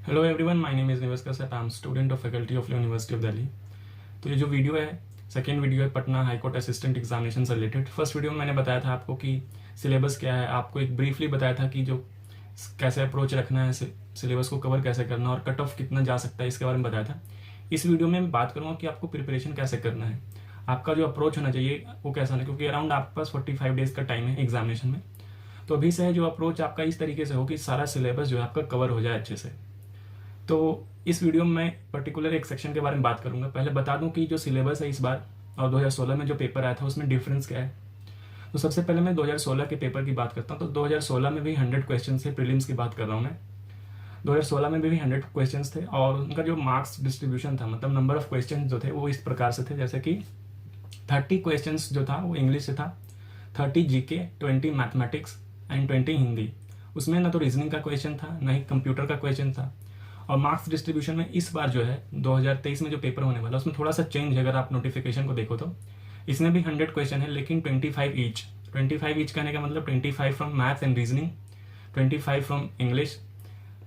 Hello everyone, my name is निवेश कसर। I am student of faculty of university of Delhi. तो ये जो वीडियो है, सेकेंड वीडियो है Patna high court assistant examination से रिलेटेड। फर्स्ट वीडियो में मैंने बताया था आपको कि सिलेबस क्या है, आपको एक ब्रीफली बताया था कि जो कैसे अप्रोच रखना है, सिलेबस को कवर कैसे करना और कट ऑफ कितना जा सकता है, इसके बारे में बताया था। इस वीडियो में मैं बात करूँगा कि आपको प्रिपरेशन कैसे करना है, आपका जो अप्रोच होना चाहिए वो कैसा है, क्योंकि अराउंड आपके पास 45 डेज का टाइम है एग्जामिनेशन में। तो अभी से है जो अप्रोच आपका इस तरीके से हो कि सारा सिलेबस जो है आपका कवर हो जाए अच्छे से। तो इस वीडियो में मैं पर्टिकुलर एक सेक्शन के बारे में बात करूंगा। पहले बता दूं कि जो सिलेबस है इस बार और 2016 में जो पेपर आया था उसमें डिफरेंस क्या है। तो सबसे पहले मैं 2016 के पेपर की बात करता हूं। तो 2016 में भी 100 क्वेश्चन थे, प्रीलिम्स की बात कर रहा हूं मैं। 2016 में भी 100 क्वेश्चन थे और उनका जो मार्क्स डिस्ट्रीब्यूशन था, मतलब नंबर ऑफ क्वेश्चन जो थे वो इस प्रकार से थे, जैसे कि 30 क्वेश्चन जो था वो इंग्लिश से था, 30 जीके, 20 मैथमेटिक्स एंड 20 हिंदी। उसमें ना तो रीजनिंग का क्वेश्चन था, ना ही कंप्यूटर का क्वेश्चन था। और मार्क्स डिस्ट्रीब्यूशन में इस बार जो है 2023 में जो पेपर होने वाला है उसमें थोड़ा सा चेंज है। अगर आप नोटिफिकेशन को देखो तो इसमें भी 100 क्वेश्चन है, लेकिन 25 ईच। 25 ईच कहने का मतलब 25 from maths and reasoning, 25 from English,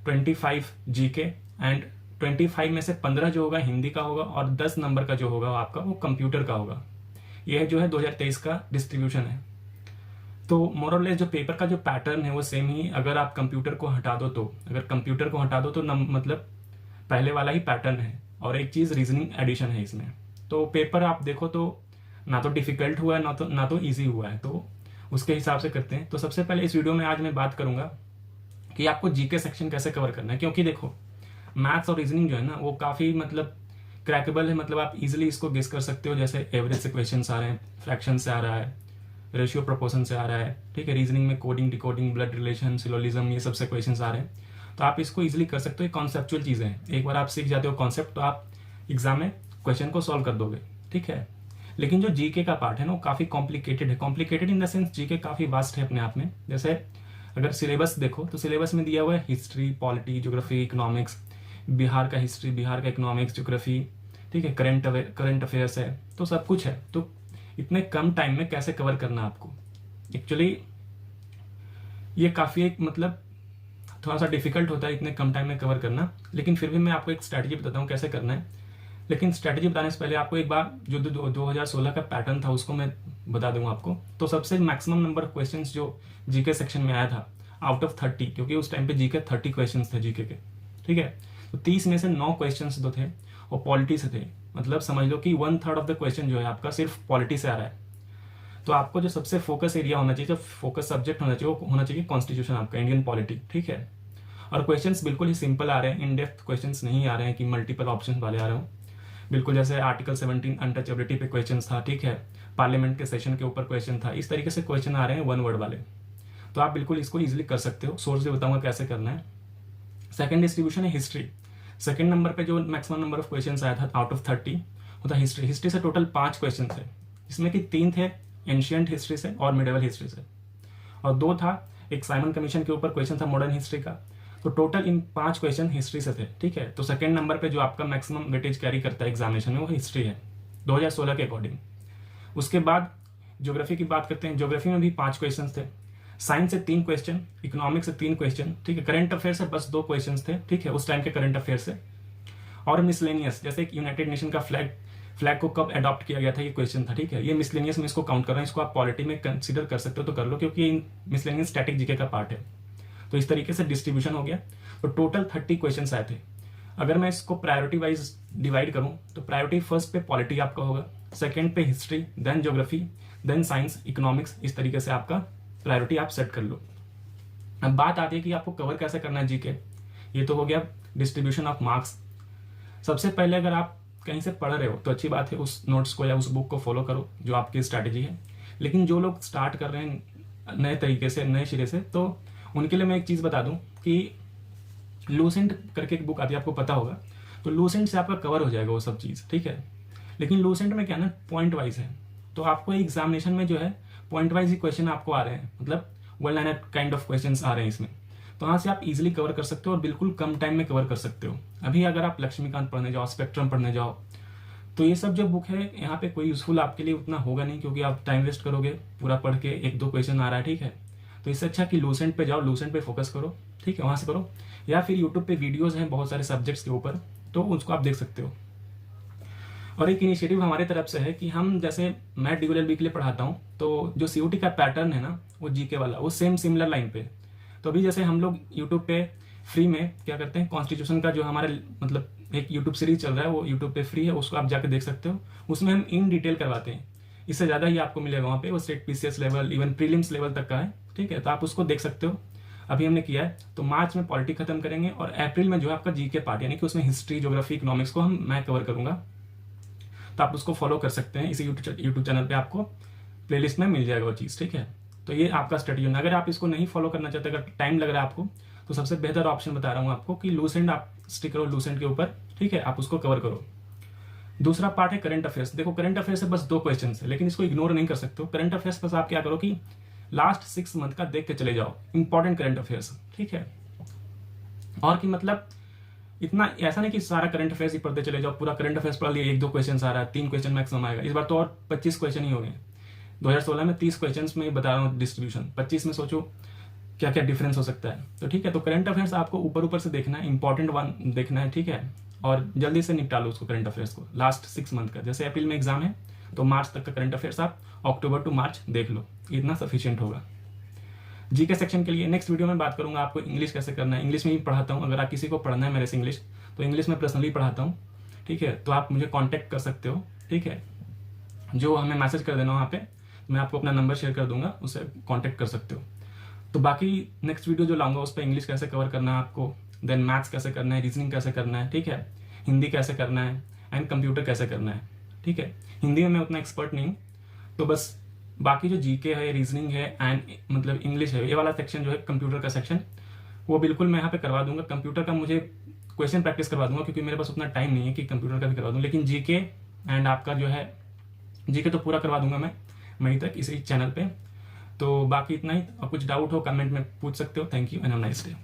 25 GK and 25 में से 15 जो होगा हिंदी का होगा और 10 नंबर का जो होगा आपका वो कंप्यूटर का होगा। यह जो है 2023 का डिस्ट्रीब्यूशन है। तो मोरलेस जो पेपर का जो पैटर्न है वो सेम ही। अगर आप कंप्यूटर को हटा दो तो मतलब पहले वाला ही पैटर्न है। और एक चीज रीजनिंग एडिशन है इसमें। तो पेपर आप देखो तो ना तो डिफिकल्ट हुआ है ना तो इजी हुआ है। तो उसके हिसाब से करते हैं। तो सबसे पहले इस वीडियो में आज मैं बात करूंगा कि आपको जीके सेक्शन कैसे कवर करना है, क्योंकि देखो मैथ्स और रीजनिंग जो है ना वो काफी मतलब क्रैकेबल है। मतलब आप इजिली इसको गेस कर सकते हो। जैसे एवरेज से क्वेश्चन आ रहे हैं, फ्रैक्शन से आ रहा है, रेशियो प्रोपोर्शन से आ रहा है, ठीक है। रीजनिंग में coding, decoding, blood relation, syllogism, ये सबसे क्वेश्चंस आ रहे हैं। तो आप इसको इजीली कर सकते हो। कॉन्सेप्चुअल चीजें हैं, एक बार आप सीख जाते हो कॉन्सेप्ट तो आप एग्जाम में क्वेश्चन को सॉल्व कर दोगे, ठीक है। लेकिन जो जीके का पार्ट है ना वो काफी कॉम्प्लिकेटेड है। Complicated in the sense GK काफी वास्ट है अपने आप में। जैसे अगर सिलेबस देखो तो सिलेबस में दिया हुआ है history, polity, geography, economics, Bihar का हिस्ट्री, बिहार का इकोनॉमिक्स, ज्योग्राफी, ठीक है, करंट अफेयर्स है, तो सब कुछ है। तो इतने कम टाइम में कैसे कवर करना आपको, एक्चुअली ये काफ़ी एक मतलब थोड़ा सा डिफिकल्ट होता है इतने कम टाइम में कवर करना। लेकिन फिर भी मैं आपको एक स्ट्रैटेजी बताता हूँ कैसे करना है। लेकिन स्ट्रैटेजी बताने से पहले आपको एक बार जो 2016 का पैटर्न था उसको मैं बता दूंगा आपको। तो सबसे मैक्सिमम नंबर ऑफ क्वेश्चंस जो जीके सेक्शन में आया था आउट ऑफ 30, क्योंकि उस टाइम पे जीके 30 क्वेश्चंस थे जीके के, ठीक है। तो 30 में से 9 क्वेश्चंस जो थे वो पॉलिटी से थे। मतलब समझ लो कि 1/3 ऑफ द क्वेश्चन जो है आपका सिर्फ पॉलिटी से आ रहा है। तो आपको जो सबसे फोकस एरिया होना चाहिए, जो फोकस सब्जेक्ट होना चाहिए वो होना चाहिए कॉन्स्टिट्यूशन आपका, इंडियन पॉलिटी, ठीक है। और क्वेश्चंस बिल्कुल ही सिंपल आ रहे हैं, इन डेप्थ क्वेश्चंस नहीं आ रहे हैं कि मल्टीपल ऑप्शन वाले आ रहे हो। बिल्कुल जैसे आर्टिकल 17 अनटचेबिलिटी पे क्वेश्चन था, ठीक है, पार्लियामेंट के सेशन के ऊपर क्वेश्चन था, इस तरीके से क्वेश्चन आ रहे हैं 1 वर्ड वाले। तो आप बिल्कुल इसको इजिली कर सकते हो। सोर्स भी बताऊंगा कैसे करना है। सेकंड डिस्ट्रीब्यूशन है हिस्ट्री। सेकंड नंबर पे जो मैक्सिमम नंबर ऑफ क्वेश्चन आया था आउट ऑफ 30 वो था हिस्ट्री। हिस्ट्री से टोटल 5 क्वेश्चन थे, जिसमें कि 3 थे एंशियंट हिस्ट्री से और मिडेवल हिस्ट्री से, और 2 था एक साइमन कमीशन के ऊपर क्वेश्चन था मॉडर्न हिस्ट्री का। तो टोटल इन 5 क्वेश्चन हिस्ट्री से थे, ठीक है। तो सेकंड नंबर पे जो आपका मैक्सिमम वेटेज कैरी करता है एग्जामिनेशन में वो हिस्ट्री है 2016 के अकॉर्डिंग। उसके बाद ज्योग्राफी की बात करते हैं। ज्योग्राफी में भी 5 क्वेश्चन थे, साइंस से 3 क्वेश्चन, इकोनॉमिक्स से 3 क्वेश्चन, ठीक है। करंट अफेयर से बस 2 क्वेश्चन थे, ठीक है, उस टाइम के करंट अफेयर से। और मिसलेनियस, जैसे एक यूनाइटेड नेशन का फ्लैग को कब अडॉप्ट किया गया था ये क्वेश्चन था, ठीक है। ये मिसलेनियस में इसको काउंट कर रहा है। इसको आप पॉलिटी में कंसीडर कर सकते हो तो कर लो, क्योंकि मिसलेनियस स्टैटिक जीके का पार्ट है। तो इस तरीके से डिस्ट्रीब्यूशन हो गया। तो टोटल 30 क्वेश्चन आए थे। अगर मैं इसको प्रायोरिटी वाइज डिवाइड करूं तो प्रायोरिटी फर्स्ट पे पॉलिटी आपका होगा, सेकंड पे हिस्ट्री, देन ज्योग्राफी, देन साइंस, इकोनॉमिक्स। इस तरीके से आपका प्रायोरिटी आप सेट कर लो। अब बात आती है कि आपको कवर कैसे करना है जीके। ये तो हो गया डिस्ट्रीब्यूशन ऑफ मार्क्स। सबसे पहले अगर आप कहीं से पढ़ रहे हो तो अच्छी बात है, उस नोट्स को या उस बुक को फॉलो करो जो आपकी स्ट्रैटेजी है। लेकिन जो लोग स्टार्ट कर रहे हैं नए तरीके से, नए सिरे से, तो उनके लिए मैं एक चीज़ बता दूं कि लूसेंट करके एक बुक आती है, आपको पता होगा। तो लूसेंट से आपका कवर हो जाएगा वो सब चीज़, ठीक है। लेकिन लूसेंट में क्या ना पॉइंट वाइज है। तो आपको एग्जामिनेशन में जो है पॉइंट वाइज ही क्वेश्चन आपको आ रहे हैं, मतलब one liner kind of question आ रहे हैं इसमें। तो वहाँ से आप इजीली कवर कर सकते हो और बिल्कुल कम टाइम में कवर कर सकते हो। अभी अगर आप लक्ष्मीकांत पढ़ने जाओ, स्पेक्ट्रम पढ़ने जाओ, तो ये सब जो बुक है यहाँ पे कोई यूजफुल आपके लिए उतना होगा नहीं, क्योंकि आप टाइम वेस्ट करोगे। पूरा पढ़ के 1-2 क्वेश्चन आ रहा है, ठीक है। तो इससे अच्छा कि लूसेंट पे जाओ, लूसेंट पे फोकस करो, ठीक है, वहाँ से करो। या फिर यूट्यूब पे वीडियोज़ हैं बहुत सारे सब्जेक्ट्स के ऊपर, तो उसको आप देख सकते हो। और एक इनिशिएटिव हमारे तरफ से है कि हम जैसे मैं DLLB के लिए पढ़ाता हूँ, तो जो COT का पैटर्न है ना, वो GK वाला, वो सेम सिमिलर लाइन पे। तो अभी जैसे हम लोग यूट्यूब पे फ्री में क्या करते हैं, कॉन्स्टिट्यूशन का जो हमारे मतलब एक यूट्यूब सीरीज चल रहा है, वो यूट्यूब पे फ्री है, उसको आप जाकर देख सकते हो। उसमें हम इन डिटेल करवाते हैं, इससे ज़्यादा ही आपको मिलेगा वहाँ पे। वो state PCS level, even prelims level तक का है, ठीक है, तो आप उसको देख सकते हो। अभी हमने किया है, तो मार्च में पॉलिटी खत्म करेंगे और अप्रैल में जो है आपका GK पार्ट, यानी कि उसमें हिस्ट्री, ज्योग्राफी, इकोनॉमिक्स को मैं कवर करूँगा। तो आप उसको फॉलो कर सकते हैं, इसी यूट्यूब चैनल पे आपको प्लेलिस्ट में मिल जाएगा वो चीज़, ठीक है। तो ये आपका स्ट्रेटेजी है। अगर आप इसको नहीं फॉलो करना चाहते, अगर टाइम लग रहा है आपको, तो सबसे बेहतर ऑप्शन बता रहा हूँ आपको कि लूसेंट आप स्टिक करो, लूसेंट के ऊपर, ठीक है, आप उसको कवर करो। दूसरा पार्ट है करंट अफेयर्स। देखो करंट अफेयर्स से बस 2 क्वेश्चन है, लेकिन इसको इग्नोर नहीं कर सकते हो। करंट अफेयर्स बस आप क्या करो कि लास्ट 6 मंथ का देख के चले जाओ, इंपॉर्टेंट करंट अफेयर्स, ठीक है। और कि मतलब इतना ऐसा नहीं कि सारा करंट अफेयर्स ही पढ़ते चले जाओ, पूरा करंट अफेयर्स पढ़ लिया, 1-2 क्वेश्चन आ रहा है, 3 क्वेश्चन मैक्सिमम आएगा। इस बार तो और 25 क्वेश्चन ही हो गए। 2016 में 30 क्वेश्चन में बता रहा हूँ डिस्ट्रीब्यूशन, 25 में सोचो क्या क्या डिफरेंस हो सकता है। तो ठीक है, तो करंट अफेयर्स आपको ऊपर ऊपर से देखना है, इंपॉर्टेंट वन देखना है, ठीक है, और जल्दी से निपटा लो उसको, करंट अफेयर्स को लास्ट 6 मंथ का। जैसे अप्रैल में एग्जाम है, तो मार्च तक का करंट अफेयर्स आप अक्टूबर टू मार्च देख लो, इतना सफिशियंट होगा। GK सेक्शन के लिए नेक्स्ट वीडियो में बात करूंगा आपको इंग्लिश कैसे करना है। इंग्लिश में भी पढ़ाता हूँ, अगर आप किसी को पढ़ना है मेरे से इंग्लिश, तो इंग्लिश में पर्सनली पढ़ाता हूँ, ठीक है, तो आप मुझे कांटेक्ट कर सकते हो, ठीक है। जो हमें मैसेज कर देना वहाँ पे, मैं आपको अपना नंबर शेयर कर दूंगा, उससे कांटेक्ट कर सकते हो। तो बाकी नेक्स्ट वीडियो जो लाऊंगा उस पर इंग्लिश कैसे कवर करना है आपको, देन मैथ्स कैसे करना है, रीजनिंग कैसे करना है, ठीक है, हिंदी कैसे करना है, एंड कंप्यूटर कैसे करना है, ठीक है। हिंदी में मैं उतना एक्सपर्ट नहीं हूँ, तो बस बाकी जो GK है, रीजनिंग है, एंड मतलब इंग्लिश है, ये वाला सेक्शन जो है कंप्यूटर का सेक्शन, वो बिल्कुल मैं यहाँ पे करवा दूंगा। कंप्यूटर का मुझे क्वेश्चन प्रैक्टिस करवा दूंगा, क्योंकि मेरे पास उतना टाइम नहीं है कि कंप्यूटर का भी करवा दूँ, लेकिन GK एंड आपका जो है GK तो पूरा करवा दूंगा मैं मई तक इसी चैनल पे। तो बाकी इतना ही, और कुछ डाउट हो कमेंट में पूछ सकते हो। Thank you and have a nice day.